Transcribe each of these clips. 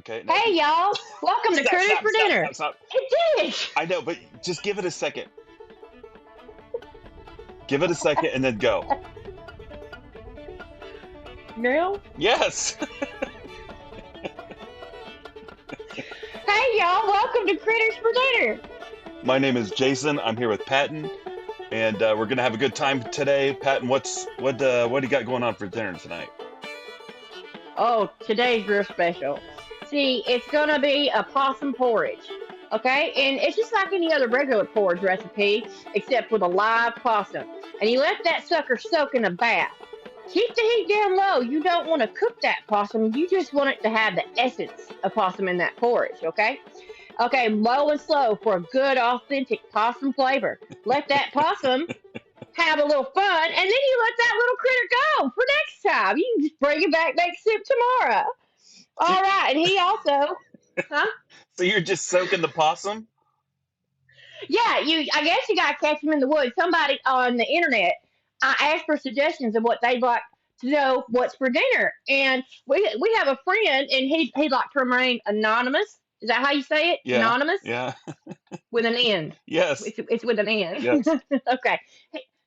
Okay. No. Hey y'all, welcome to Stop! Critters Stop! for Stop! Dinner. Stop! Stop! It did. I know, but just give it a second. Give it a second and then go. Now, Yes. hey y'all, welcome to Critters for Dinner. My name is Jason. I'm here with Patton, and we're gonna have a good time today. Patton, what do you got going on for dinner tonight? Oh, today's real special. See, it's gonna be a possum porridge, okay? And it's just like any other regular porridge recipe, except with a live possum. And you let that sucker soak in a bath. Keep the heat down low. You don't want to cook that possum. You just want it to have the essence of possum in that porridge, okay? Okay, low and slow for a good, authentic possum flavor. Let that possum have a little fun, and then you let that little critter go for next time. You can just bring it back next sip tomorrow. So, All right, and he also, huh? so you're just soaking the possum? Yeah, I guess you gotta catch him in the woods. Somebody on the internet, I asked for suggestions of what they'd like to know what's for dinner, and we have a friend, and he'd like to remain anonymous. Is that how you say it? Yeah. Anonymous Yeah. with an N. Yes. It's with an N. Yes. Okay.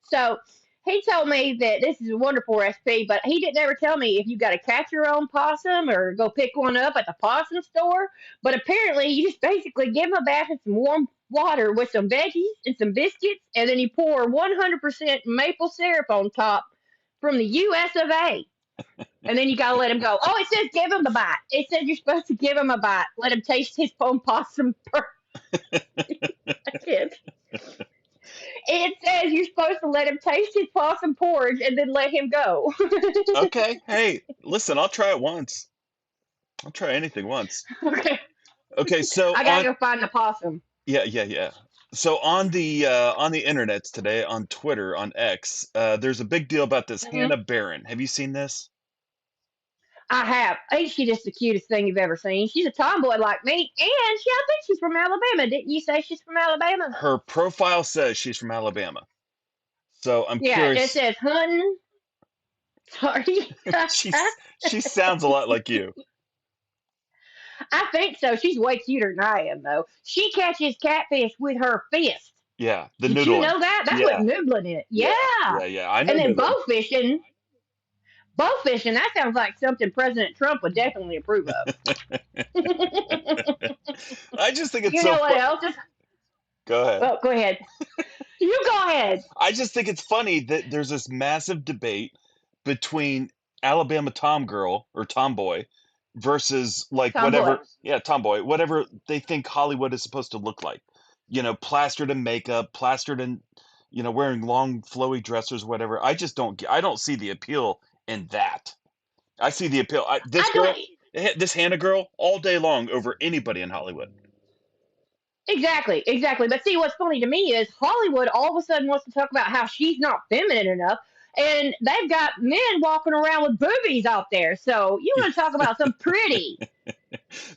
So he told me that this is a wonderful recipe, but he didn't ever tell me if you got to catch your own possum or go pick one up at the possum store. But apparently, you just basically give him a bath in some warm water with some veggies and some biscuits, and then you pour 100% maple syrup on top from the U.S. of A. And then you gotta let him go. Oh, it says give him a bite. It said you're supposed to give him a bite. Let him taste his own possum. It says you're supposed to let him taste his possum porridge and then let him go. Okay. Hey, listen, I'll try it once. I'll try anything once. Okay, Okay, so I gotta on go find the possum. yeah. So on the internet today, on Twitter, on X, there's a big deal about this Hmm. Hannah Barron. Have you seen this? I have. Ain't she just the cutest thing you've ever seen? She's a tomboy like me, and I think she's from Alabama. Didn't you say she's from Alabama? Her profile says she's from Alabama. So I'm Yeah, it curious. says hunting. Sorry. She sounds a lot like you. I think so. She's way cuter than I am, though. She catches catfish with her fist. Yeah, the Did you noodling. know that? That's what Yeah, noodling is. yeah, Yeah. yeah. I know And then noodling. bowfishing, that sounds like something President Trump would definitely approve of. I just think it's You so know what fun. else? Go ahead. Oh, go ahead. You go ahead. I just think it's funny that there's this massive debate between Alabama Tom girl or tomboy versus like Tomboy. tomboy, whatever they think Hollywood is supposed to look like. Plastered in makeup, plastered in, wearing long flowy dresses, whatever. I don't see the appeal in that. I see the appeal. I don't This Hannah girl, all day long over anybody in Hollywood. exactly. But see, what's funny to me is Hollywood all of a sudden wants to talk about how she's not feminine enough, and they've got men walking around with boobies out there. So you want to talk about some pretty?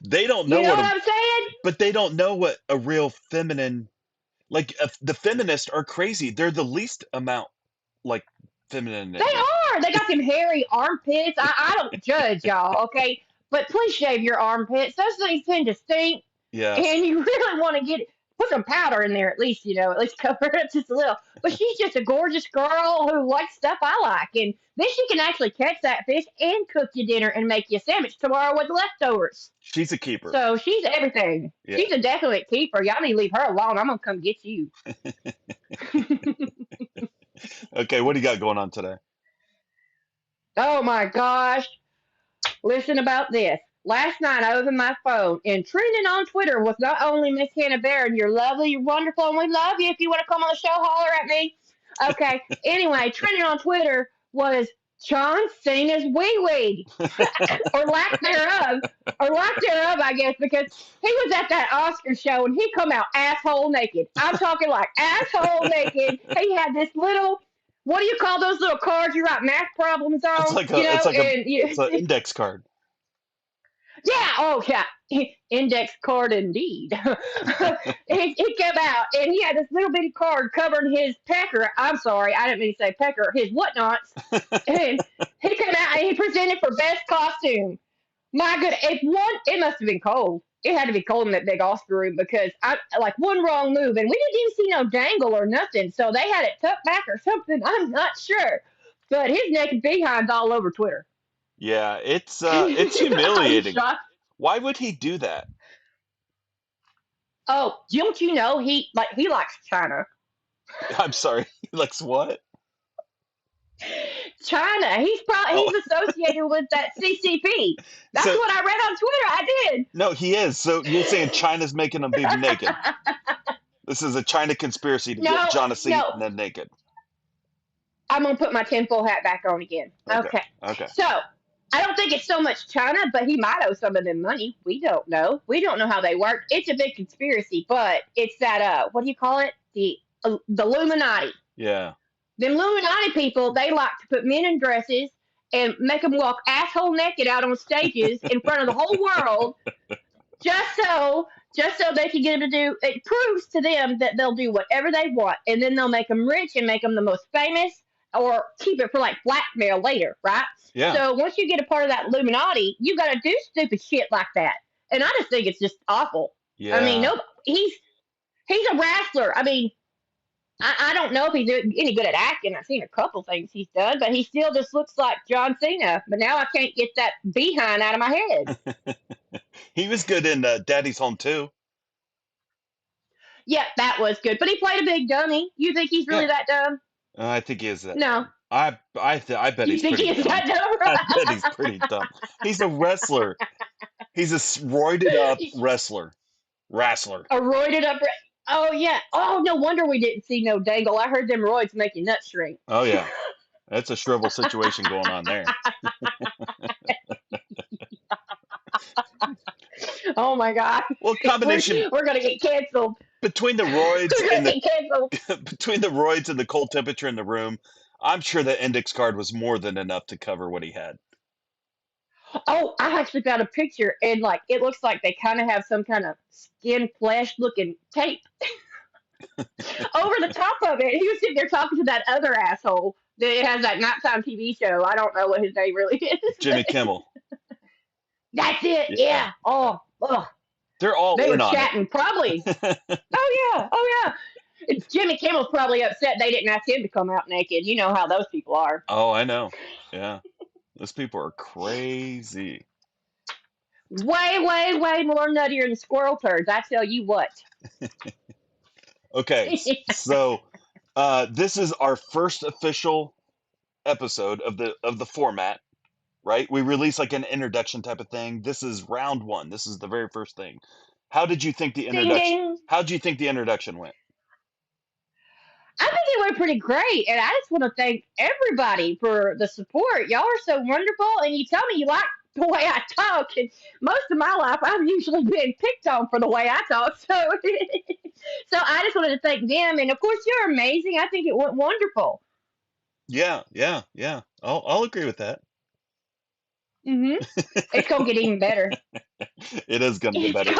They don't You know know what what a, I'm saying? but they don't know what a real feminine, like the feminists are crazy. They're the least amount like feminine They in me. are. They got them hairy armpits. I don't judge y'all, okay? But please shave your armpits. Those things tend to stink, Yes. and you really want to put some powder in there at least, at least cover it up just a little. But she's just a gorgeous girl who likes stuff I like, and then she can actually catch that fish and cook you dinner and make you a sandwich tomorrow with leftovers. She's a keeper. So she's everything. Yeah. She's a definite keeper. Y'all need to leave her alone. I'm gonna come get you. Okay, what do you got going on today? Oh my gosh. Listen about this. Last night I opened my phone and trending on Twitter was not only Miss Hannah Barron, you're lovely, you're wonderful, and we love you. If you want to come on the show, holler at me. Okay. Anyway, trending on Twitter was John Cena's wee wee, or lack thereof, I guess, because he was at that Oscar show and he come out asshole naked. I'm talking like asshole naked. He had this little, what do you call those little cards you write math problems It's on? like And it's an index card. yeah, oh yeah, index card indeed. He came out and he had this little bitty card covering his pecker. I'm sorry, I didn't mean to say pecker. His whatnots. And he came out and he presented for best costume. My good, it must have been cold. It had to be cold in that big Oscar room because I like one wrong move and we didn't even see no dangle or nothing. So they had it tucked back or something. I'm not sure, but his naked behind's all over Twitter. Yeah, it's I'm humiliating. shocked. Why would he do that? Oh, don't you know he likes China? I'm sorry. He likes what? China. Oh, He's associated with that CCP. That's so what I read on Twitter. I did. no, he is. So you're saying China's making him be naked? This is a China conspiracy to get No, John no. Cena naked. I'm gonna put my tinfoil hat back on again. Okay. Okay. Okay. So I don't think it's so much China, but he might owe some of them money. We don't know. We don't know how they work. It's a big conspiracy, but it's that what do you call it? The Illuminati. Yeah. Them Illuminati people, they like to put men in dresses and make them walk asshole naked out on stages in front of the whole world, just so they can get them to do. It proves to them that they'll do whatever they want, and then they'll make them rich and make them the most famous, or keep it for like blackmail later, right? Yeah. So once you get a part of that Illuminati, you got to do stupid shit like that, and I just think it's just awful. Yeah. I mean, no, he's a wrestler. I mean, I don't know if he's any good at acting. I've seen a couple things he's done, but he still just looks like John Cena. But now I can't get that behind out of my head. He was good in Daddy's Home too. Yeah, that was good. But he played a big dummy. You think he's really that dumb? I think he is that. No. I bet You he's think pretty he's dumb. that dumb? I bet he's pretty dumb. He's a wrestler. He's a roided up wrestler. Wrestler. A roided up. Oh, yeah. Oh, no wonder we didn't see no dangle. I heard them roids make your nuts shrink. Oh, yeah. That's a shrivel situation going on there. Oh, my God. Well, combination. We're going to get canceled. Between the roids and between the roids and the cold temperature in the room, I'm sure the index card was more than enough to cover what he had. Oh, I actually found a picture, and like it looks like they kind of have some kind of skin flesh looking tape over the top of it. He was sitting there talking to that other asshole that has that nighttime TV show. I don't know what his name really is. Jimmy Kimmel. That's it. Yeah. Oh, ugh. They're all They were in on chatting, it. probably. Oh yeah. It's Jimmy Kimmel's probably upset they didn't ask him to come out naked. You know how those people are. Oh, I know. Yeah. Those people are crazy. Way more nuttier than squirrel turds. I tell you what. Okay, so this is our first official episode of the format, right? We release like an introduction type of thing. This is round one. This is the very first thing. How did you think the introduction? Ding. How did you think the introduction went? I think it went pretty great, and I just want to thank everybody for the support. Y'all are so wonderful, and you tell me you like the way I talk, and most of my life I've usually been picked on for the way I talk. So, so I just wanted to thank them, and of course you're amazing. I think it went wonderful. Yeah. I'll agree with that. It's gonna get even better. It is gonna get better.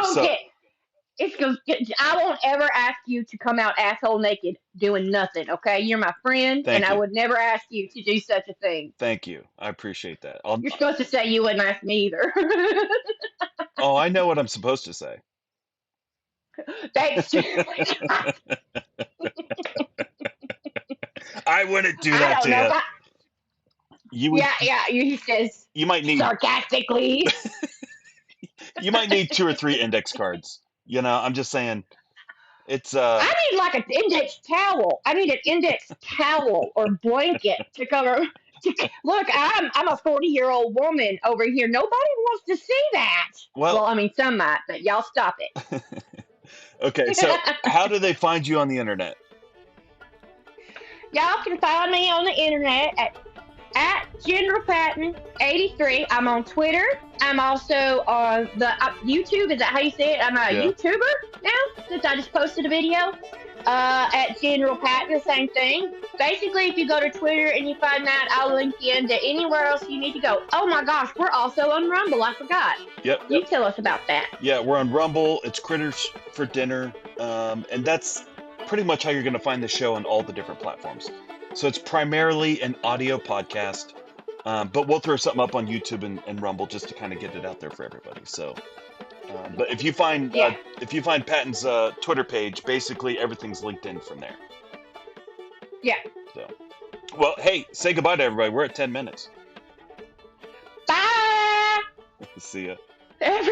I won't ever ask you to come out asshole naked doing nothing, okay? You're my friend, Thank and I you. would never ask you to do such a thing. Thank you. I appreciate that. You're supposed to say you wouldn't ask me either. Oh, I know what I'm supposed to say. Thanks. I wouldn't do that to you. He says You might need sarcastically. you might need 2 or 3 index cards. You know, I'm just saying. It's I need like an index towel. I need an index towel or blanket to cover. Look, I'm a 40-year-old woman over here. Nobody wants to see that. Well, I mean, some might, but y'all stop it. Okay, so how do they find you on the internet? Y'all can find me on the internet at General Patton 83. I'm on Twitter. I'm also on the YouTube. Is that how you say it? I'm a YouTuber now since I just posted a video. At General Patton, the same thing. Basically, if you go to Twitter and you find that, I'll link you into anywhere else you need to go. Oh my gosh, we're also on Rumble. I forgot. Yep. You tell us about that. Yeah, we're on Rumble. It's Critters for Dinner. And that's pretty much how you're going to find the show on all the different platforms. So it's primarily an audio podcast. But we'll throw something up on YouTube and Rumble just to kind of get it out there for everybody. So, but if you find Yeah. Patton's Twitter page, basically everything's linked in from there. Yeah. So, well, hey, say goodbye to everybody. We're at 10 minutes. Bye. See ya.